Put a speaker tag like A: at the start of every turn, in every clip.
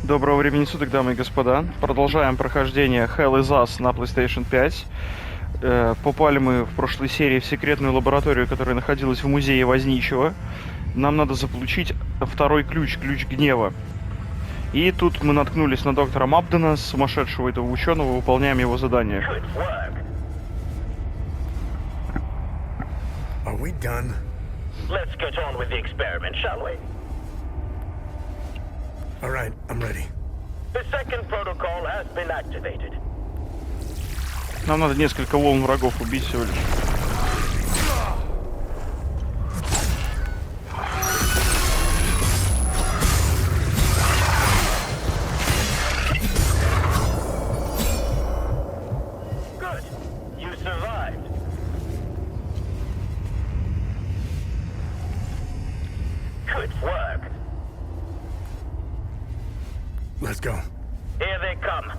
A: Доброго времени суток, дамы и господа. Продолжаем прохождение Hell is Us на PlayStation 5. Попали мы в прошлой серии в секретную лабораторию, которая находилась в музее Возничего. Нам надо заполучить второй ключ, ключ гнева. И тут мы наткнулись на доктора Мабдена, сумасшедшего этого ученого, выполняем его задание.
B: Are we done?
C: Let's get on with the experiment, shall we?
B: All right, I'm ready.
C: The second protocol has been activated.
A: Нам надо несколько волн врагов убить всего лишь.
C: Good. You survived. Good work.
B: Let's go.
C: Here they come.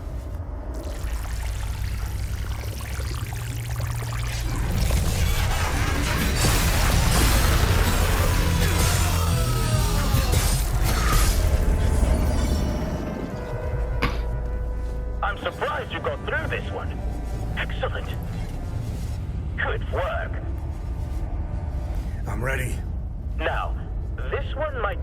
C: I'm surprised you got through this one. Excellent. Good work.
B: I'm ready.
C: Now, this one might...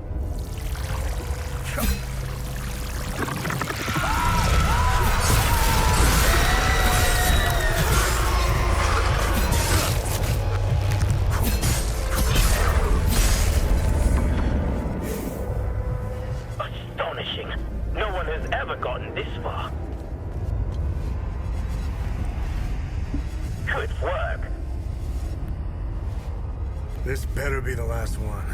C: Astonishing. No one has ever gotten this far. Good work.
B: This better be the last one.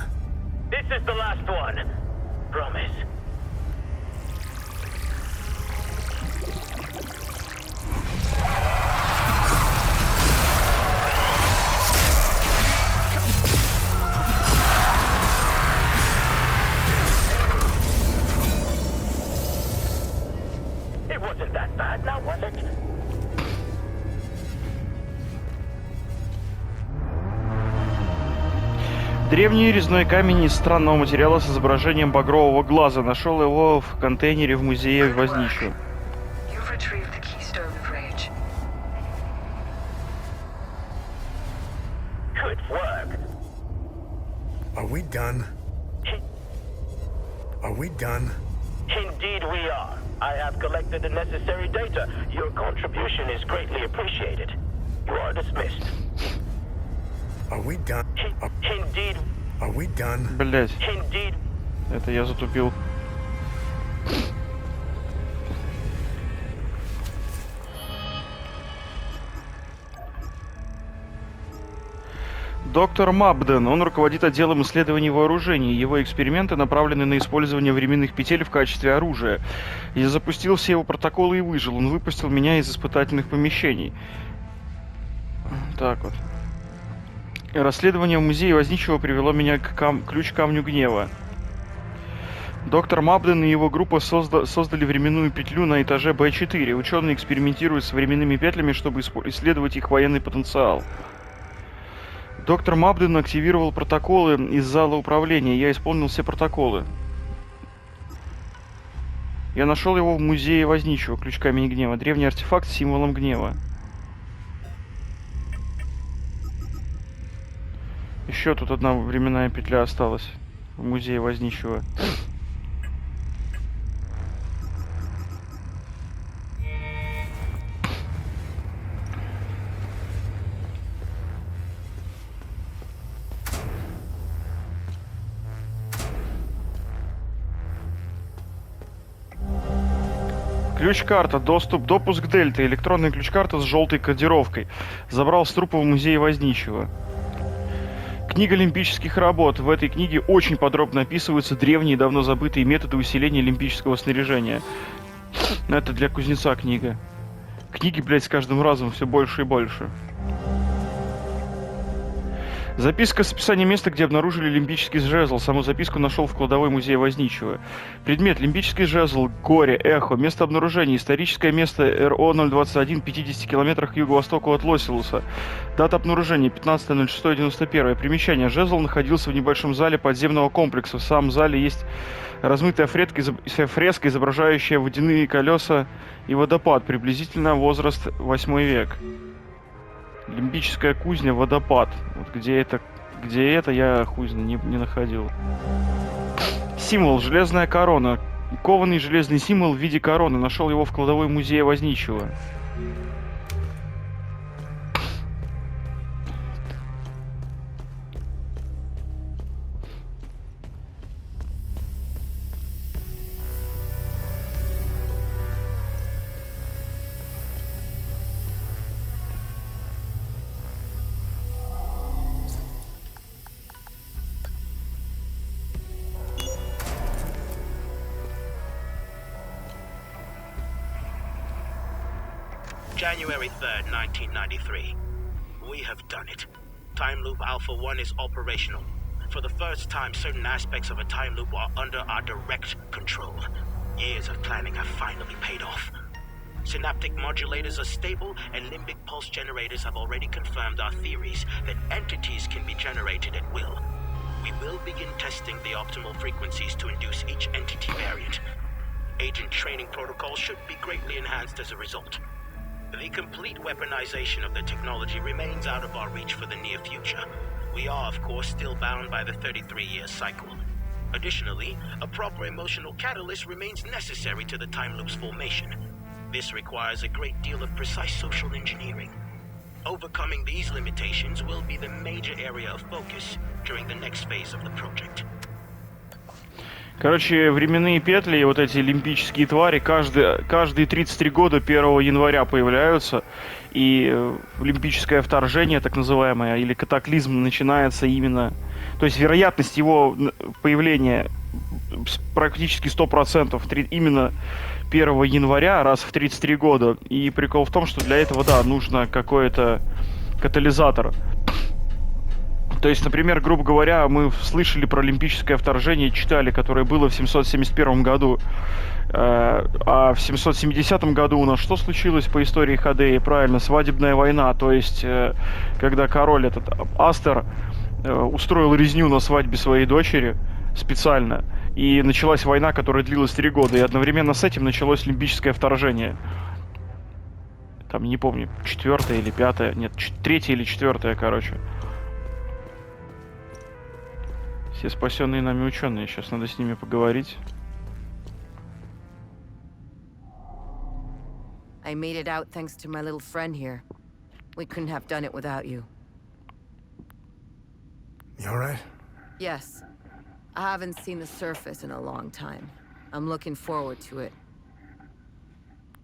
C: This is the last one. Promise. It wasn't that bad now, was it?
A: Древний резной камень из странного материала с изображением багрового глаза. Нашел его в контейнере в музее Возничего.
D: You've retrieved the keystone of rage.
C: Good work.
B: Are we done? Are we done?
C: Indeed we are. I have collected the necessary data. Your contribution is greatly appreciated. You are dismissed.
B: Are we done?
C: Indeed.
B: Are we done?
A: Блять,
C: Indeed.
A: это я затупил. Доктор Мабден, он руководит отделом исследований вооружений. Его эксперименты направлены на использование временных петель в качестве оружия. Я запустил все его протоколы и выжил. Он выпустил меня из испытательных помещений. Так вот. Расследование в музее Возничего привело меня к ключ камню гнева. Доктор Мабден и его группа создали временную петлю на этаже Б4. Ученые экспериментируют с временными петлями, чтобы исследовать их военный потенциал. Доктор Мабден активировал протоколы из зала управления. Я исполнил все протоколы. Я нашел его в музее Возничего. Ключ камень гнева. Древний артефакт с символом гнева. Еще тут одна временная петля осталась в музее Возничего. Ключ-карта. Допуск Дельта. Электронная ключ-карта с желтой кодировкой. Забрал с трупа в музее Возничего. Книга олимпических работ. В этой книге очень подробно описываются древние, давно забытые методы усиления олимпического снаряжения. Это для кузнеца книга. Книги, блядь, с каждым разом все больше и больше. Записка с описанием места, где обнаружили лимбический жезл. Саму записку нашел в кладовой музея Возничего. Предмет: лимбический жезл, горе, эхо. Место обнаружения: историческое место РО-021, 50 километрах к юго-востоку от Лосилуса. Дата обнаружения: 15.06.91. Примечание: жезл находился в небольшом зале подземного комплекса. В самом зале есть размытая фреска, изображающая водяные колеса и водопад. Приблизительно возраст 8 век. Лимбическая кузня, водопад. Вот где это я хуй знаю, не находил. Символ: железная корона. Кованый железный символ в виде короны. Нашел его в кладовой музея Возничего.
C: January 3rd, 1993. We have done it. Time Loop Alpha 1 is operational. For the first time, certain aspects of a time loop are under our direct control. Years of planning have finally paid off. Synaptic modulators are stable, and limbic pulse generators have already confirmed our theories that entities can be generated at will. We will begin testing the optimal frequencies to induce each entity variant. Agent training protocols should be greatly enhanced as a result. The complete weaponization of the technology remains out of our reach for the near future. We are, of course, still bound by the 33-year cycle. Additionally, a proper emotional catalyst remains necessary to the time loop's formation. This requires a great deal of precise social engineering. Overcoming these limitations will be the major area of focus during the next phase of the project.
A: Короче, временные петли и вот эти лимбические твари каждые 33 года 1 января появляются. И лимбическое вторжение, так называемое, или катаклизм, начинается именно... То есть вероятность его появления практически 100% именно 1 января раз в 33 года. И прикол в том, что для этого, да, нужно какой-то катализатор. То есть, например, грубо говоря, мы слышали про олимпическое вторжение, читали, которое было в 771 году. А в 770 году у нас что случилось по истории Ходеи? Правильно, свадебная война. То есть, когда король этот Астер устроил резню на свадьбе своей дочери специально, и началась война, которая длилась 3 года, и одновременно с этим началось олимпическое вторжение. Там, не помню, 4-е или 5-е, нет, 3-е или 4-е, короче. Все спасенные нами ученые. Сейчас надо с ними поговорить.
E: I made it out thanks to my little friend here. We couldn't have done it without you.
B: You alright?
E: Yes. I haven't seen the surface in a long time. I'm looking forward to it.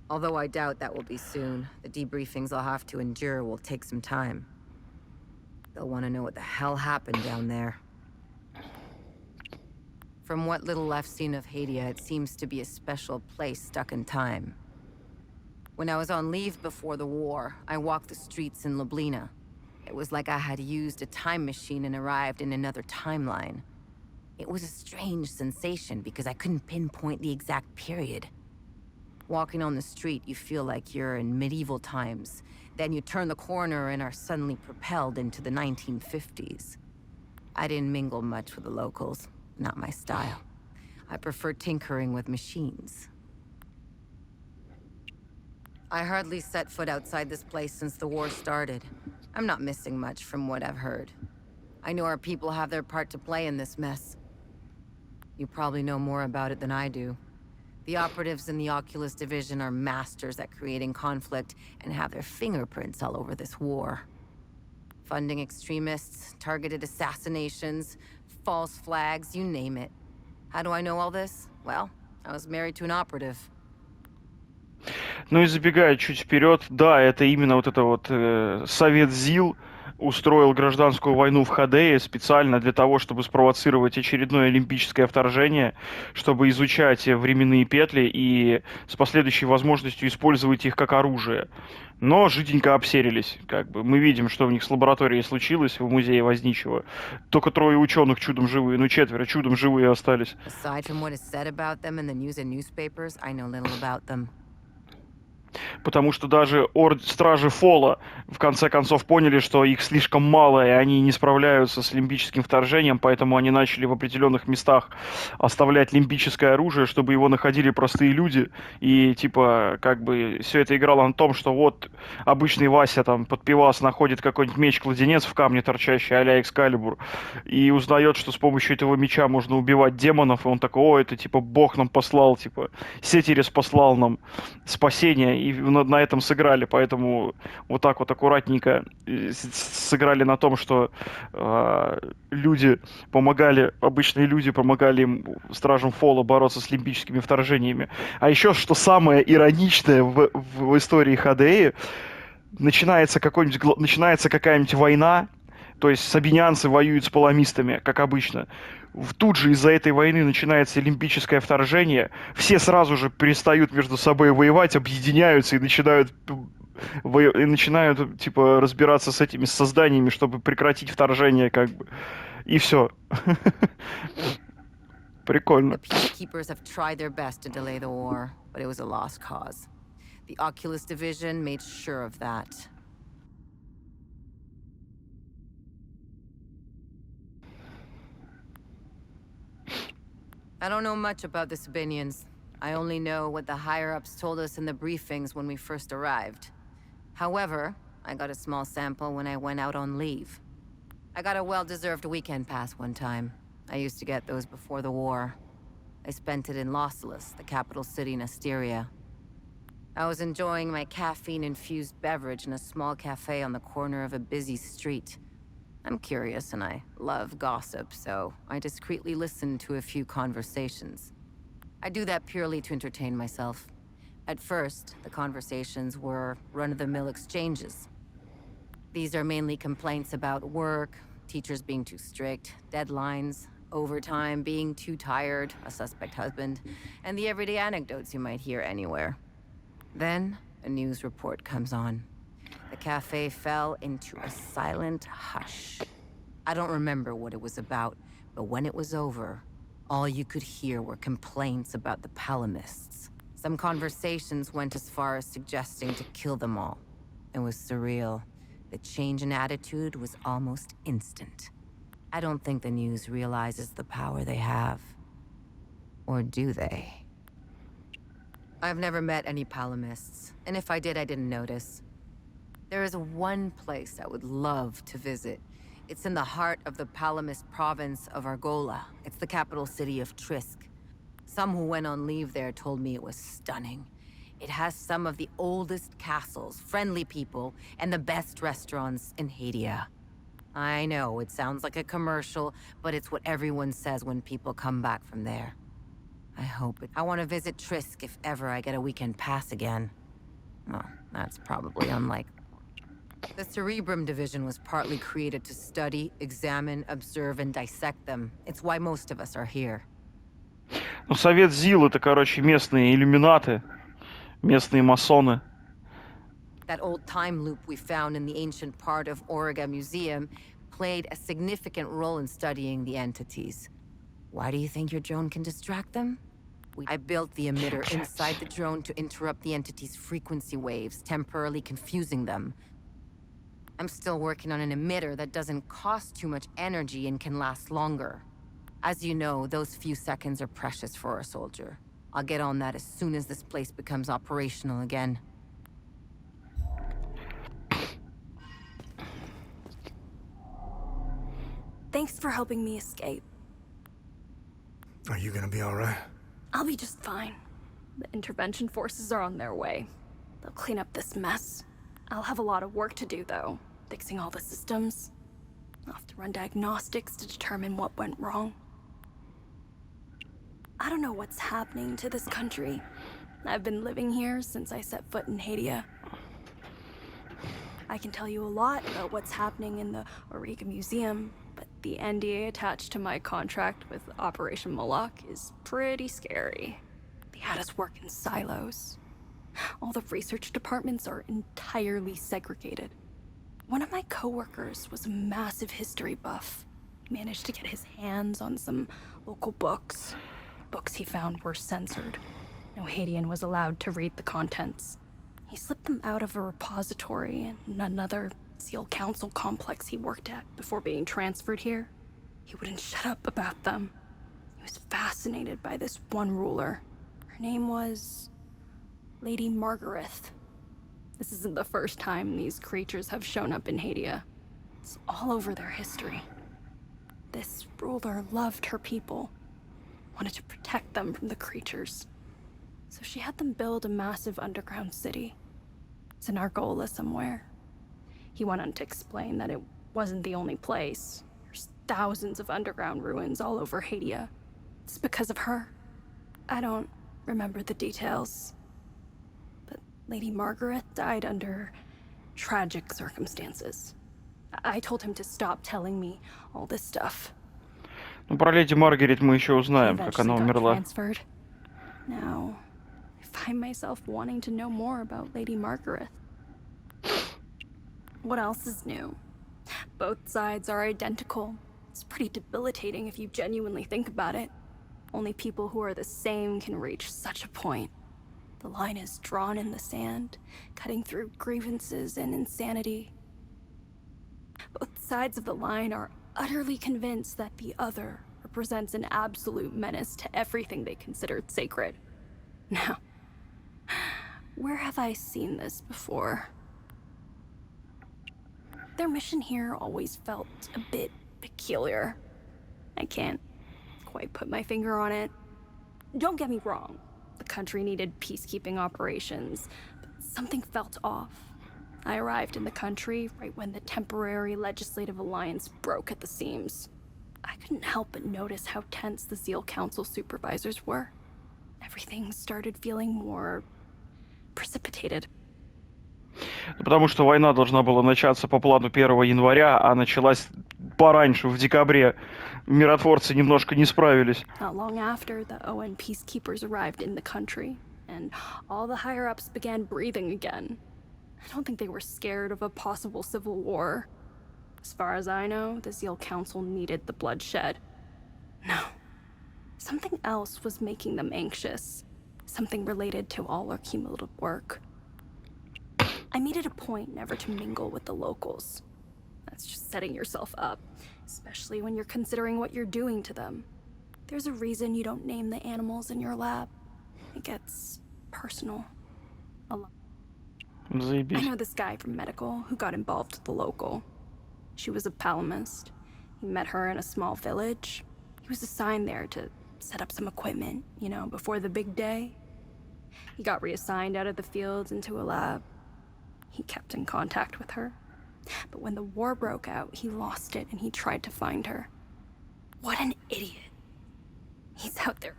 E: Although I doubt that will be soon. The debriefings I'll have to endure will take some time. They'll want to know what the hell happened down there. From what little I've seen of Hadia, it seems to be a special place stuck in time. When I was on leave before the war, I walked the streets in Lublina. It was like I had used a time machine and arrived in another timeline. It was a strange sensation because I couldn't pinpoint the exact period. Walking on the street, you feel like you're in medieval times. Then you turn the corner and are suddenly propelled into the 1950s. I didn't mingle much with the locals. Not my style. I prefer tinkering with machines. I hardly set foot outside this place since the war started. I'm not missing much from what I've heard. I know our people have their part to play in this mess. You probably know more about it than I do. The operatives in the Oculus Division are masters at creating conflict and have their fingerprints all over this war. Funding extremists, targeted assassinations, false flags, you name it. How do I know all this? Well, I was married to an operative.
A: Ну и забегая чуть вперед, да, это именно вот это вот Совет ЗИЛ, устроил гражданскую войну в Хадее специально для того, чтобы спровоцировать очередное олимпическое вторжение, чтобы изучать временные петли и с последующей возможностью использовать их как оружие. Но жиденько обсерились. Как бы. Мы видим, что у них с лабораторией случилось в музее Возничего. Только 3 ученых чудом живые, ну 4 чудом живые остались.
E: Aside from what is said about them in the news and newspapers, I know little about them.
A: Потому что даже стражи Фола в конце концов поняли, что их слишком мало, и они не справляются с лимбическим вторжением, поэтому они начали в определенных местах оставлять лимбическое оружие, чтобы его находили простые люди, и типа как бы все это играло на том, что вот обычный Вася там под пивас находит какой-нибудь меч-кладенец в камне торчащий а-ля Экскалибур, и узнает, что с помощью этого меча можно убивать демонов, и он такой: о, это типа Бог нам послал, типа Сетирис послал нам спасение, и на этом сыграли, поэтому вот так вот аккуратненько сыграли на том, что люди помогали, обычные люди помогали им, стражам Фола, бороться с лимбическими вторжениями. А еще, что самое ироничное в истории ХДЭ, начинается какая-нибудь война, то есть сабинянцы воюют с паламистами, как обычно. Тут же из-за этой войны начинается олимпическое вторжение. Все сразу же перестают между собой воевать, объединяются и начинают типа разбираться с этими созданиями, чтобы прекратить вторжение, как бы. И все. Прикольно.
E: The peacekeepers have tried their best to delay the war, but it was a lost cause. The Oculus Division made sure of that. I don't know much about the Sabinians. I only know what the higher-ups told us in the briefings when we first arrived. However, I got a small sample when I went out on leave. I got a well-deserved weekend pass one time. I used to get those before the war. I spent it in Lausulus, the capital city in Asteria. I was enjoying my caffeine-infused beverage in a small cafe on the corner of a busy street. I'm curious and I love gossip, so I discreetly listened to a few conversations. I do that purely to entertain myself. At first, the conversations were run-of-the-mill exchanges. These are mainly complaints about work, teachers being too strict, deadlines, overtime, being too tired, a suspect husband, and the everyday anecdotes you might hear anywhere. Then, a news report comes on. The cafe fell into a silent hush. I don't remember what it was about, but when it was over, all you could hear were complaints about the Palamists. Some conversations went as far as suggesting to kill them all. It was surreal. The change in attitude was almost instant. I don't think the news realizes the power they have. Or do they? I've never met any Palamists, and if I did, I didn't notice. There is one place I would love to visit. It's in the heart of the Palamist province of Argola. It's the capital city of Trisk. Some who went on leave there told me it was stunning. It has some of the oldest castles, friendly people, and the best restaurants in Hadia. I know, it sounds like a commercial, but it's what everyone says when people come back from there. I want to visit Trisk if ever I get a weekend pass again. Well, that's probably unlikely. The Cerebrum Division was partly created to study, examine, observe, and dissect them. It's why most of us are here.
A: Ну, Совет ЗИЛ — это, короче, местные иллюминаты, местные масоны.
E: That old time loop we found in the ancient part of Origa Museum played a significant role in studying the entities. Why do you think your drone can distract them? I built the emitter inside the drone to interrupt the entity's frequency waves, temporarily confusing them. I'm still working on an emitter that doesn't cost too much energy and can last longer. As you know, those few seconds are precious for a soldier. I'll get on that as soon as this place becomes operational again.
F: Thanks for helping me escape.
B: Are you gonna be all right?
F: I'll be just fine. The intervention forces are on their way. They'll clean up this mess. I'll have a lot of work to do, though. Fixing all the systems. I'll have to run diagnostics to determine what went wrong. I don't know what's happening to this country. I've been living here since I set foot in Hadia. I can tell you a lot about what's happening in the Auriga Museum, but the NDA attached to my contract with Operation Moloch is pretty scary. They had us work in silos. All the research departments are entirely segregated. One of my coworkers was a massive history buff. He managed to get his hands on some local books. Books he found were censored. No Haitian was allowed to read the contents. He slipped them out of a repository in another SEAL Council complex he worked at before being transferred here. He wouldn't shut up about them. He was fascinated by this one ruler. Her name was Lady Margaret. This isn't the first time these creatures have shown up in Haiti. It's all over their history. This ruler loved her people, wanted to protect them from the creatures. So she had them build a massive underground city. It's in Argola somewhere. He went on to explain that it wasn't the only place. There's thousands of underground ruins all over Haiti. It's because of her. I don't remember the details. But Lady Margaret died under tragic circumstances. I told him to stop telling me all this stuff.
A: Ну, про леди Маргарет мы еще
F: He
A: узнаем, как
F: eventually
A: она
F: got
A: умерла.
F: transferred. Now, I find myself wanting to know more about Lady Margaret. What else is new? Both sides are identical. It's pretty debilitating if you genuinely think about it. Only people who are the same can reach such a point. The line is drawn in the sand, cutting through grievances and insanity. Both sides of the line are utterly convinced that the other represents an absolute menace to everything they considered sacred. Now, where have I seen this before? Their mission here always felt a bit peculiar. I can't quite put my finger on it. Don't get me wrong, the country needed peacekeeping operations, but something felt off. I arrived in the country right when the temporary legislative alliance broke at the seams. I couldn't help but notice how tense the SEAL Council supervisors were. Everything started feeling more precipitated.
A: Потому что война должна была начаться по плану 1 января, а началась пораньше, в декабре. Миротворцы немножко не справились.
F: Not long after, the ON peacekeepers arrived in the country, and all the higher-ups began breathing again. I don't think they were scared of a possible civil war. As far as I know, the SEAL Council needed the bloodshed. No. Something else was making them anxious. Something related to all our cumulative work. I made it a point never to mingle with the locals. That's just setting yourself up, especially when you're considering what you're doing to them. There's a reason you don't name the animals in your lab. It gets personal. A lot. I
A: Заебись.
F: know this guy from medical who got involved with the local. She was a palamist. He met her in a small village. He was assigned there to set up some equipment, you know, before the big day. He got reassigned out of the fields into a lab. He kept in contact with her. But when the war broke out, he lost it and he tried to find her. What an idiot. He's out there.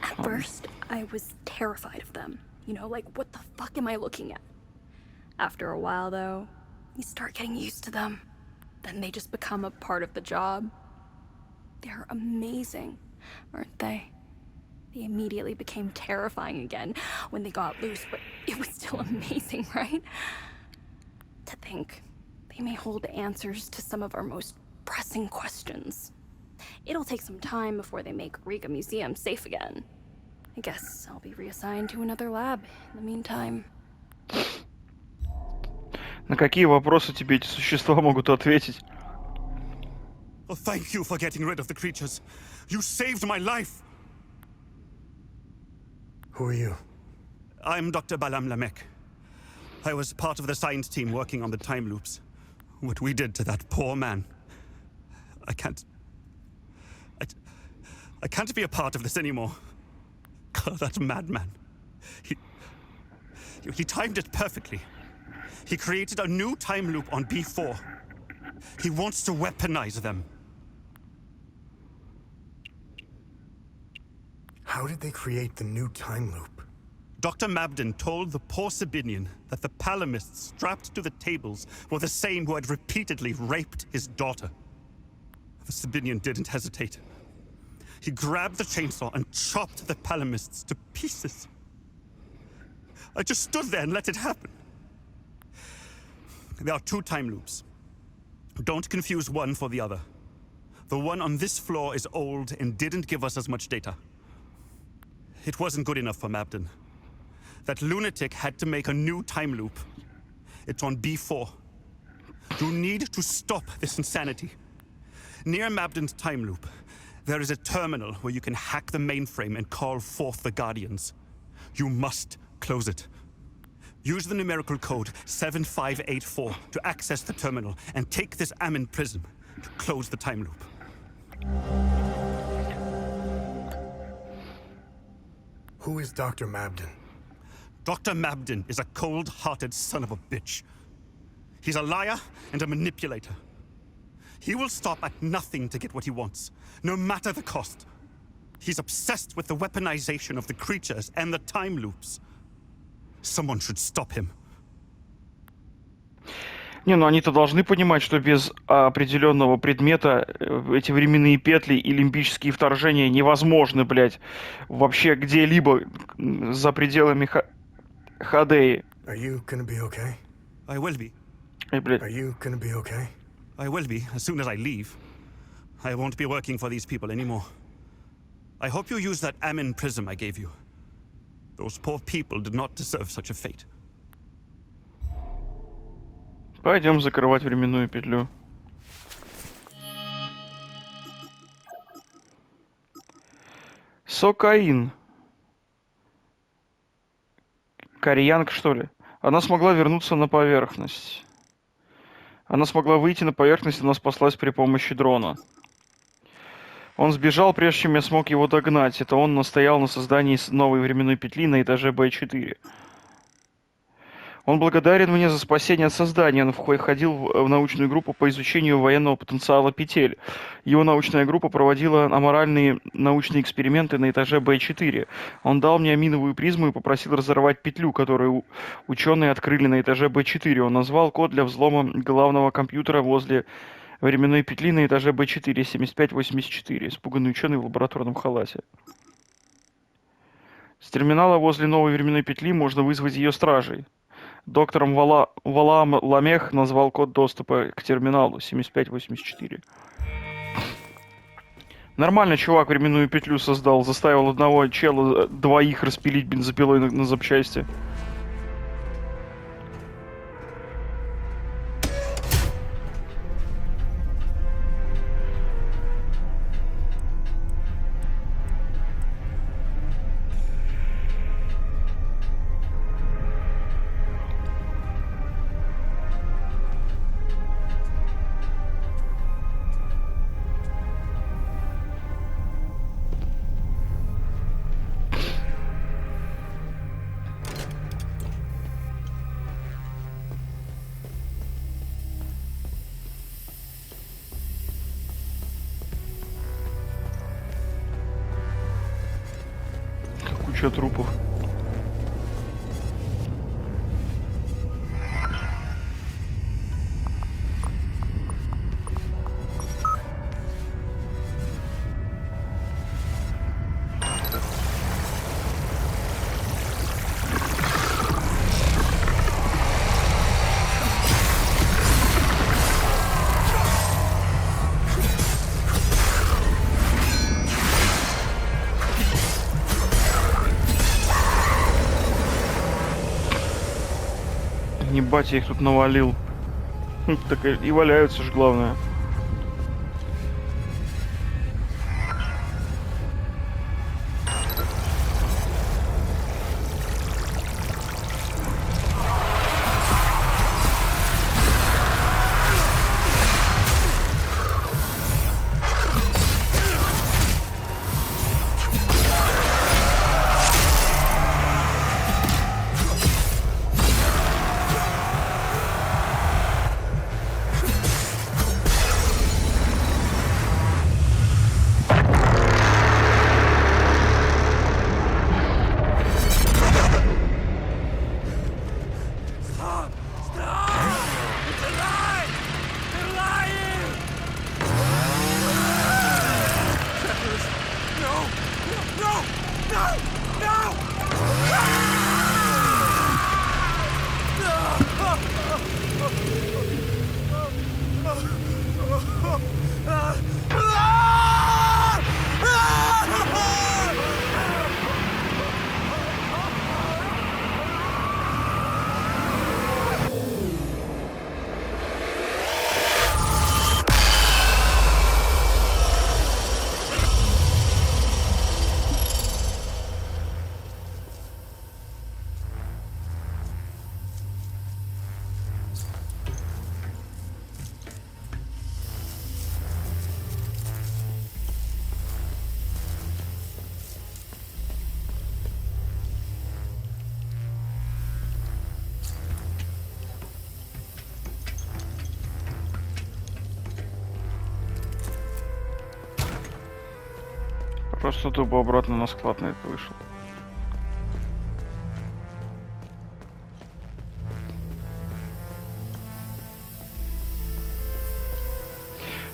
F: At first, I was terrified of them. You know, like, what the fuck am I looking at? After a while, though, you start getting used to them. Then they just become a part of the job. They're amazing, aren't they? They immediately became terrifying again when they got loose, but it was still amazing, right? To think they may hold answers to some of our most pressing questions. It'll take some time before they make Riga Museum safe again. I guess I'll be reassigned to another lab in the meantime.
A: На какие вопросы тебе эти существа могут ответить?
G: Oh, thank you for getting rid of the creatures. You saved my life.
B: Who are you?
G: I'm Dr. Balam Lamek. I was part of the science team working on the time loops. What we did to that poor man. I can't be a part of this anymore. God, that madman. He timed it perfectly. He created a new time loop on B4. He wants to weaponize them.
B: How did they create the new time loop?
G: Dr. Mabden told the poor Sabinian that the palamists strapped to the tables were the same who had repeatedly raped his daughter. The Sabinian didn't hesitate. He grabbed the chainsaw and chopped the palamists to pieces. I just stood there and let it happen. There are 2 time loops. Don't confuse one for the other. The one on this floor is old and didn't give us as much data. It wasn't good enough for Mabden. That lunatic had to make a new time loop. It's on B4. You need to stop this insanity. Near Mabden's time loop, there is a terminal where you can hack the mainframe and call forth the Guardians. You must close it. Use the numerical code 7584 to access the terminal and take this Ammon prism to close the time loop.
B: Who is Dr. Mabden?
G: Dr. Mabden is a cold-hearted son of a bitch. He's a liar and a manipulator. He will stop at nothing to get what he wants, no matter the cost. He's obsessed with the weaponization of the creatures and the time loops. Someone should stop him.
A: Не, ну они-то должны понимать, что без определенного предмета эти временные петли и лимбические вторжения невозможны, блядь, вообще где-либо за пределами Ходеи.
B: Are you gonna be okay?
G: I will be.
A: Блядь.
B: Are you gonna be okay?
G: I will be, as soon as I leave. I won't be working for these people anymore. I hope you use that Ammon prism I gave you. Those poor people did not deserve such a fate.
A: Пойдем закрывать временную петлю. Сокаин. Кореянка, что ли? Она смогла вернуться на поверхность. Она смогла выйти на поверхность, она спаслась при помощи дрона. Он сбежал, прежде чем я смог его догнать. Это он настоял на создании новой временной петли на этаже Б4. Он благодарен мне за спасение от создания. Он входил в научную группу по изучению военного потенциала петель. Его научная группа проводила аморальные научные эксперименты на этаже Б4. Он дал мне аминовую призму и попросил разорвать петлю, которую ученые открыли на этаже Б4. Он назвал код для взлома главного компьютера возле временной петли на этаже Б4, 7584. Испуганный ученый в лабораторном халате. С терминала возле новой временной петли можно вызвать ее стражей. Доктором Валаам Ламех назвал код доступа к терминалу 7584. Нормально чувак временную петлю создал. Заставил одного чела двоих распилить бензопилой на запчасти. Куча трупов. Ебать, я их тут навалил. Так и валяются же, главное. Просто тупо обратно на склад на это вышел.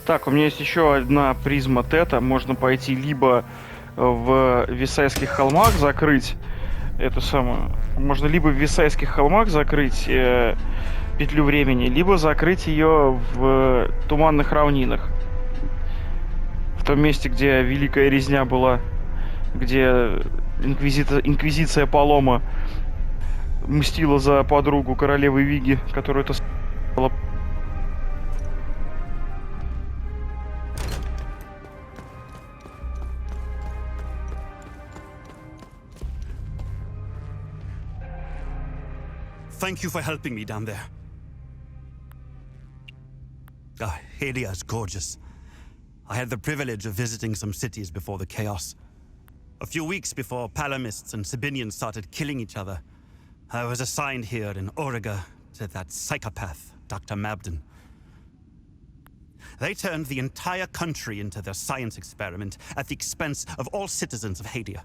A: Так, у меня есть еще одна призма тета. Можно пойти либо в Висайских холмах закрыть эту самую... Можно либо в Висайских холмах закрыть петлю времени, либо закрыть ее в Туманных равнинах. В том месте, где Великая Резня была, где Инквизиция Палома мстила за подругу королевы Виги, которую это с***ла.
G: Thank you for helping me down there. Ah, Hadia is gorgeous. I had the privilege of visiting some cities before the chaos. A few weeks before Palamists and Sabinians started killing each other, I was assigned here in Origa to that psychopath, Dr. Mabden. They turned the entire country into their science experiment at the expense of all citizens of Hadia.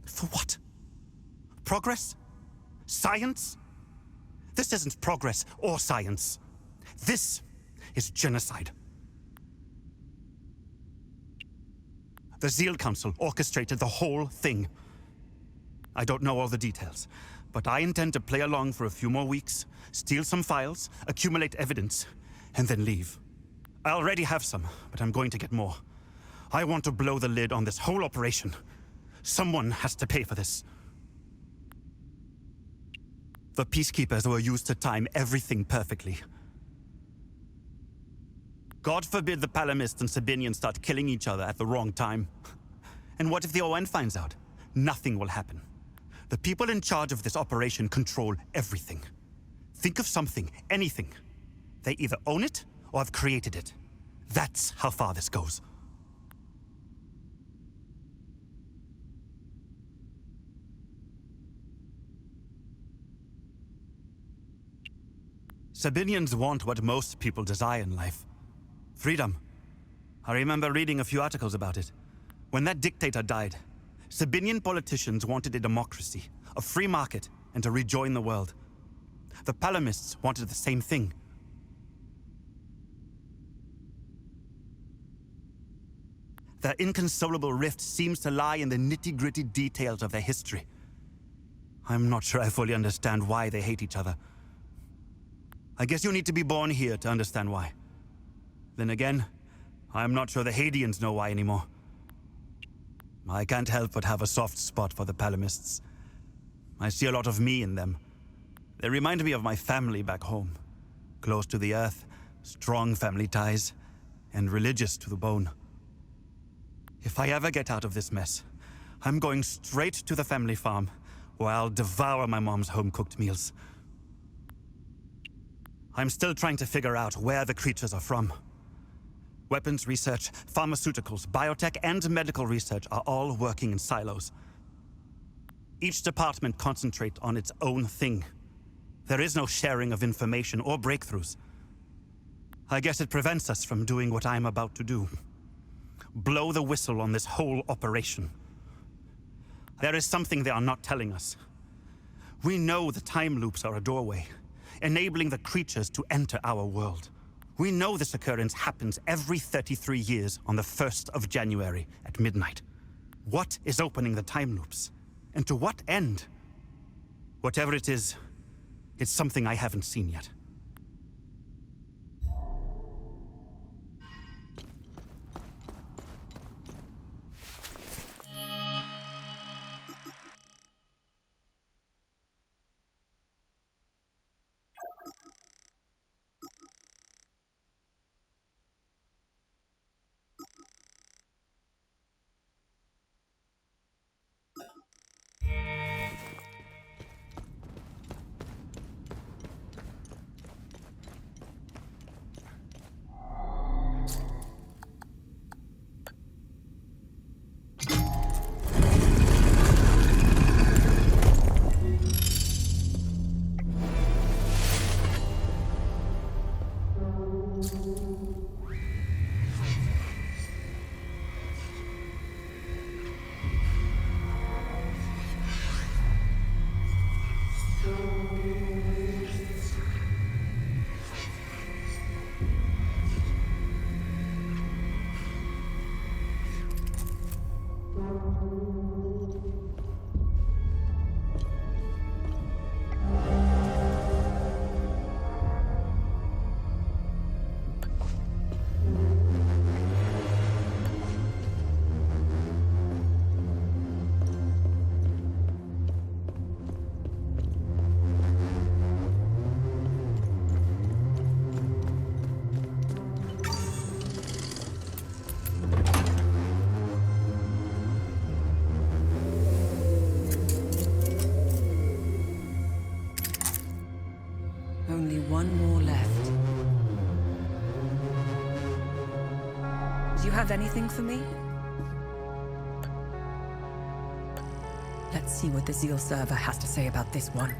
G: For what? Progress? Science? This isn't progress or science. This is genocide. The Zeal Council orchestrated the whole thing. I don't know all the details, but I intend to play along for a few more weeks, steal some files, accumulate evidence, and then leave. I already have some, but I'm going to get more. I want to blow the lid on this whole operation. Someone has to pay for this. The Peacekeepers were used to time everything perfectly. God forbid the Palamists and Sabinians start killing each other at the wrong time. And what if the ON finds out? Nothing will happen. The people in charge of this operation control everything. Think of something, anything. They either own it or have created it. That's how far this goes. Sabinians want what most people desire in life. Freedom. I remember reading a few articles about it. When that dictator died, Sabinian politicians wanted a democracy, a free market, and to rejoin the world. The Palamists wanted the same thing. Their inconsolable rift seems to lie in the nitty-gritty details of their history. I'm not sure I fully understand why they hate each other. I guess you need to be born here to understand why. Then again, I'm not sure the Hadians know why anymore. I can't help but have a soft spot for the Palamists. I see a lot of me in them. They remind me of my family back home. Close to the earth, strong family ties, and religious to the bone. If I ever get out of this mess, I'm going straight to the family farm, where I'll devour my mom's home-cooked meals. I'm still trying to figure out where the creatures are from. Weapons research, pharmaceuticals, biotech, and medical research are all working in silos. Each department concentrates on its own thing. There is no sharing of information or breakthroughs. I guess it prevents us from doing what I'm about to do. Blow the whistle on this whole operation. There is something they are not telling us. We know the time loops are a doorway, enabling the creatures to enter our world. We know this occurrence happens every 33 years on the 1st of January at midnight. What is opening the time loops? And to what end? Whatever it is, it's something I haven't seen yet.
H: one more left. Do you have anything for me? Let's see what the Zeal server has to say about this one.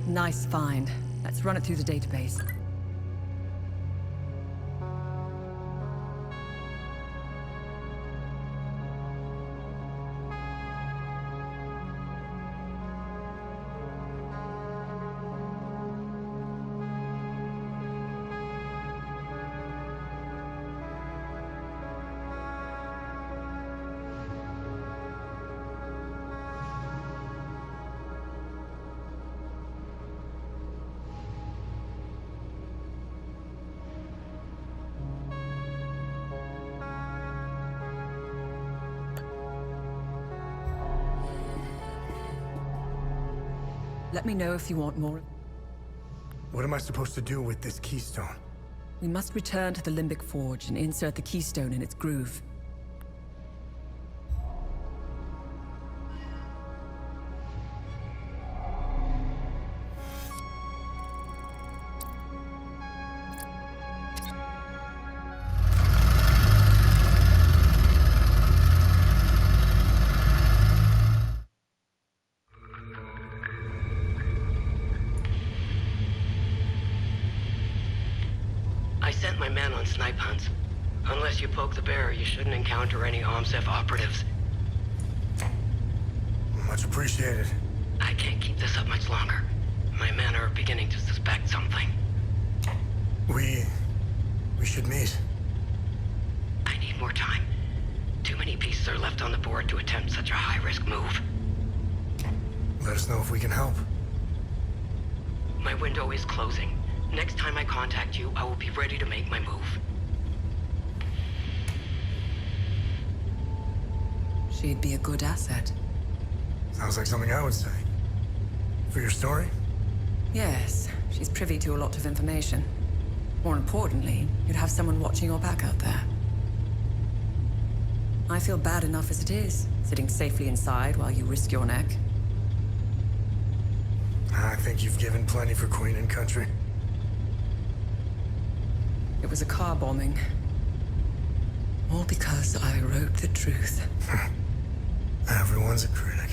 H: Nice find. Let's run it through the database. Let me know if you want more.
B: What am I supposed to do with this keystone?
H: We must return to the Limbic Forge and insert the keystone in its groove.
I: I sent my men on snipe hunts. Unless you poke the bear, you shouldn't encounter any OMSEF operatives.
B: Much appreciated.
I: I can't keep this up much longer. My men are beginning to suspect something.
B: We should meet.
I: I need more time. Too many pieces are left on the board to attempt such a high-risk move.
B: Let us know if we can help.
I: My window is closing. Next time I contact you, I will be ready to make my move.
H: She'd be a good asset.
B: Sounds like something I would say. For your story?
H: Yes, she's privy to a lot of information. More importantly, you'd have someone watching your back out there. I feel bad enough as it is, sitting safely inside while you risk your neck.
B: I think you've given plenty for Queen and Country.
H: It was a car bombing. All because I wrote the truth.
B: Everyone's a critic.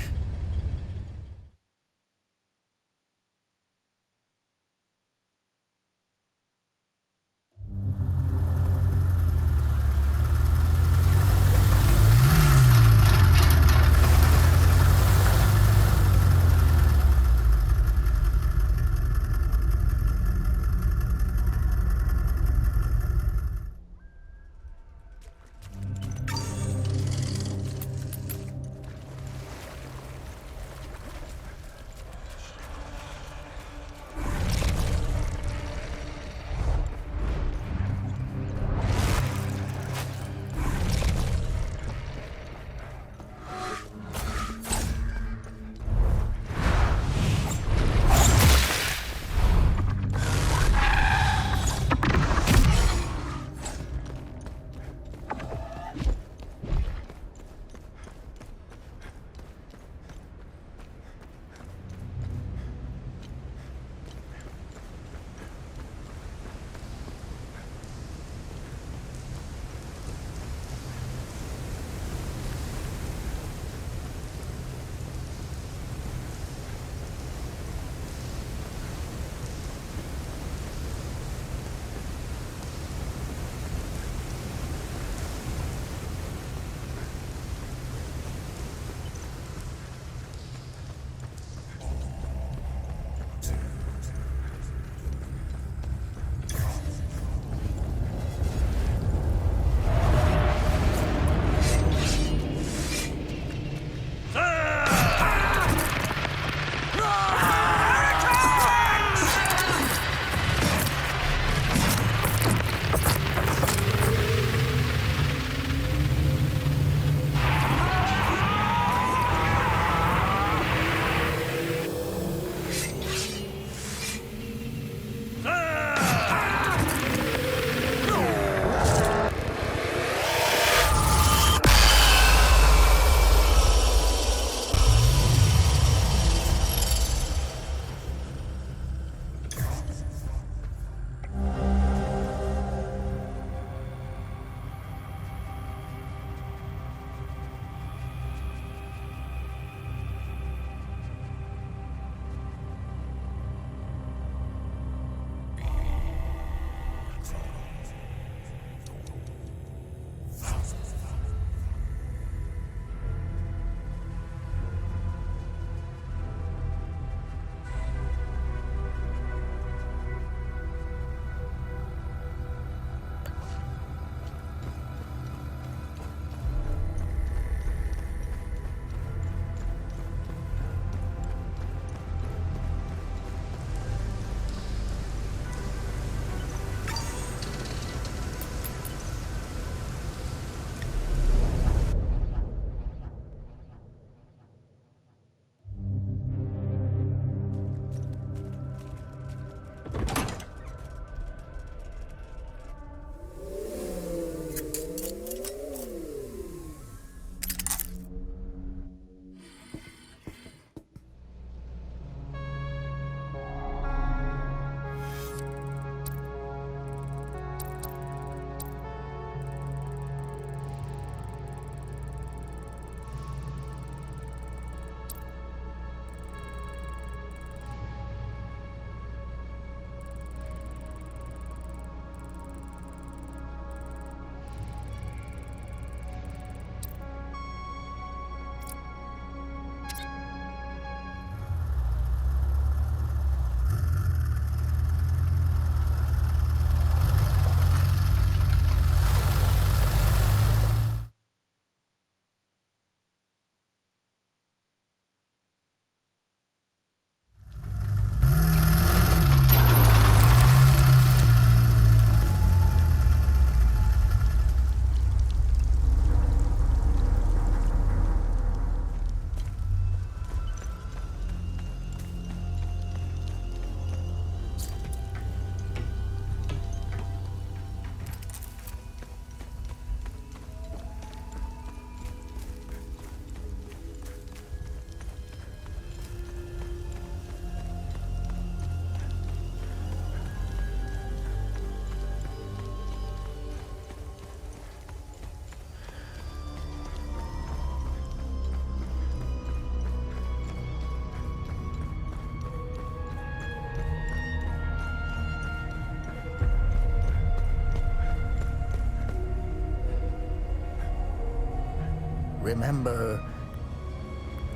J: Remember,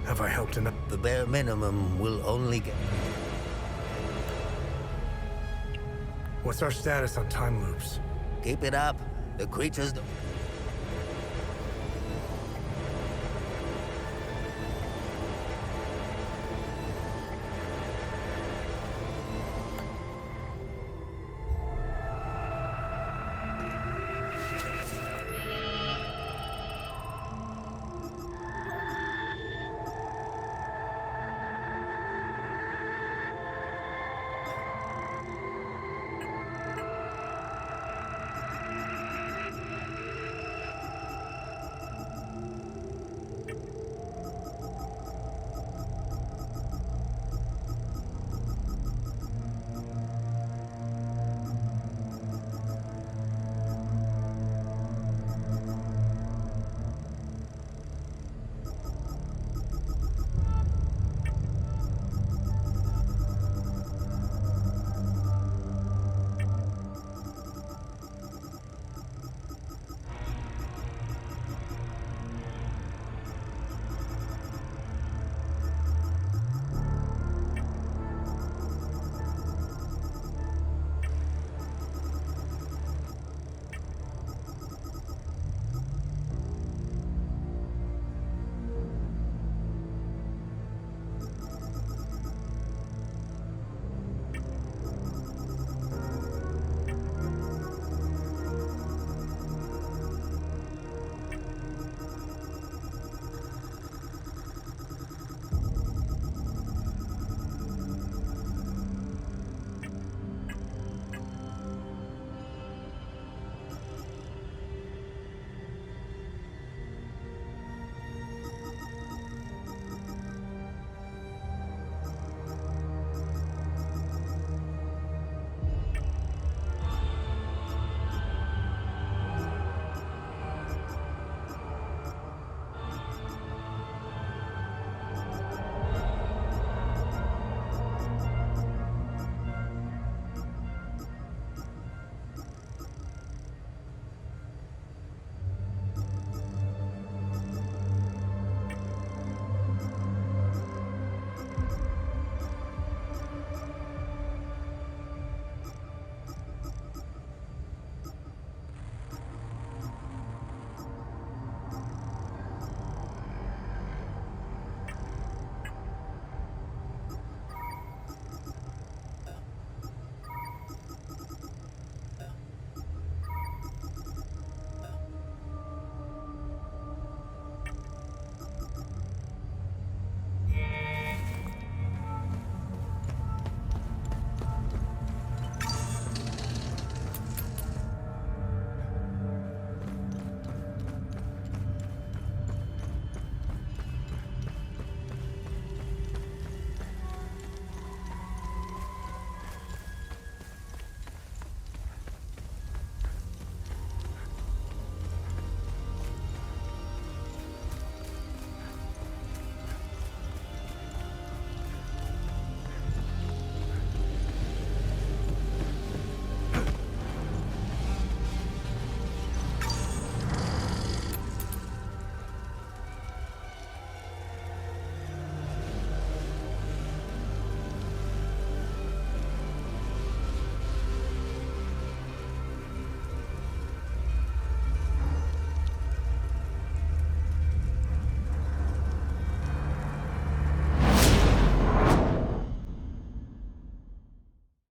B: Have I helped enough?
J: the bare minimum will only get...
B: What's our status on time loops?
J: Keep it up. The creatures don't...